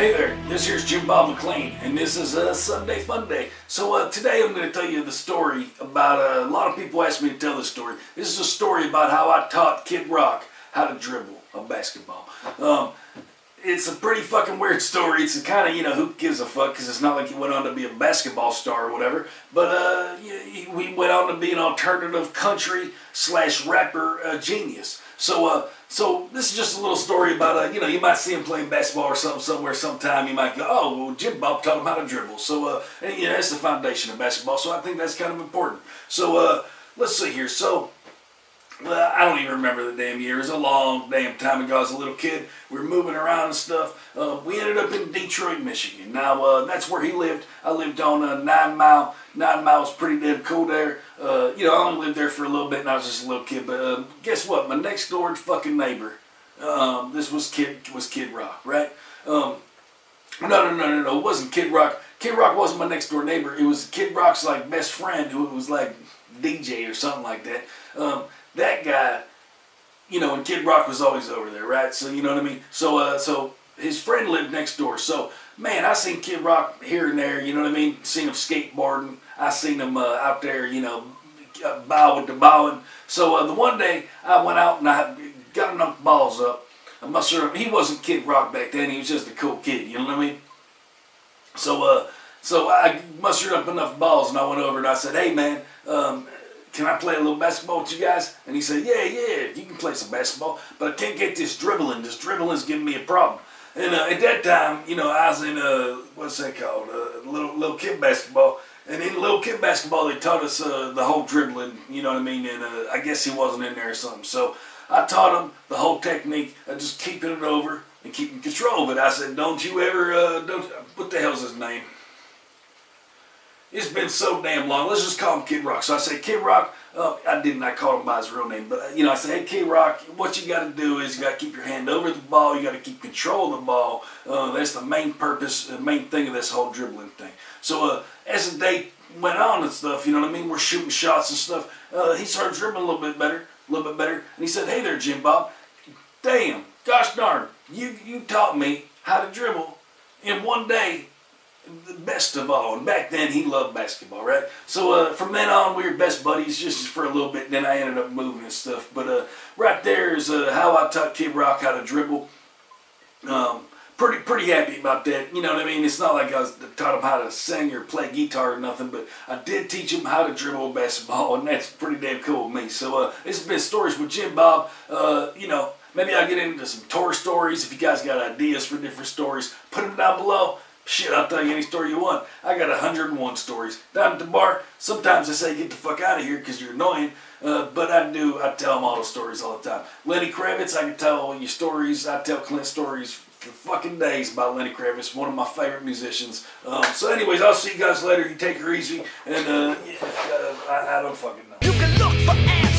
Hey there, this here's Jim Bob McClane, and this is a Sunday Fun Day. So today I'm going to tell you the story about, a lot of people ask me to tell this story. This is a story about how I taught Kid Rock how to dribble a basketball. It's a pretty fucking weird story. It's a kind of, who gives a fuck, because it's not like he went on to be a basketball star or whatever. But we went on to be an alternative country / rapper genius. So this is just a little story about, you might see him playing basketball or something somewhere sometime. You might go, oh, well, Jim Bob taught him how to dribble. So, that's the foundation of basketball. So I think that's kind of important. So, let's see here. So, I don't even remember the damn year. It was a long damn time ago. I was a little kid. We were moving around and stuff. We ended up in Detroit, Michigan. Now, that's where he lived. I lived on 9 Mile. 9 Mile was pretty damn cool there. I only lived there for a little bit and I was just a little kid. But guess what? My next door fucking neighbor, this was Kid Rock, right? No. It wasn't Kid Rock. Kid Rock wasn't my next door neighbor. It was Kid Rock's like best friend who was like DJ or something like that. That guy, and Kid Rock was always over there, right? So, you know what I mean? So his friend lived next door. So, man, I seen Kid Rock here and there, you know what I mean? Seen him skateboarding. I seen him out there, bowing to bowing. So, the one day I went out and I got enough balls up. I'm not sure, he wasn't Kid Rock back then. He was just a cool kid, you know what I mean? So I mustered up enough balls and I went over and I said, hey, man, can I play a little basketball with you guys? And he said, yeah, you can play some basketball, but I can't get this dribbling. This dribbling's giving me a problem. And at that time, I was in, what's that called, little kid basketball. And in little kid basketball, they taught us the whole dribbling, you know what I mean? And I guess he wasn't in there or something. So I taught him the whole technique of just keeping it over and keeping control of it. I said, don't you ever, what the hell's his name? It's been so damn long. Let's just call him Kid Rock. So I say, Kid Rock, I called him by his real name, but I said, hey, Kid Rock, what you got to do is you got to keep your hand over the ball. You got to keep control of the ball. That's the main purpose, the main thing of this whole dribbling thing. So as the day went on and stuff, you know what I mean? We're shooting shots and stuff. He started dribbling a little bit better. And he said, hey there, Jim Bob. Damn, gosh darn, you taught me how to dribble in one day. The best of all. And back then he loved basketball, right? So from then on we were best buddies just for a little bit. Then I ended up moving and stuff. But right there is how I taught Kid Rock how to dribble. Pretty happy about that. You know what I mean? It's not like I taught him how to sing or play guitar or nothing, but I did teach him how to dribble basketball, and that's pretty damn cool with me. So this has been Stories with Jim Bob. Maybe I'll get into some tour stories. If you guys got ideas for different stories, put them down below. Shit, I'll tell you any story you want. I got 101 stories. Down at the bar, sometimes I say get the fuck out of here because you're annoying. But I tell them all the stories all the time. Lenny Kravitz, I can tell all your stories. I tell Clint stories for fucking days about Lenny Kravitz, one of my favorite musicians. So anyways, I'll see you guys later. You take her easy. And I don't fucking know. You can look for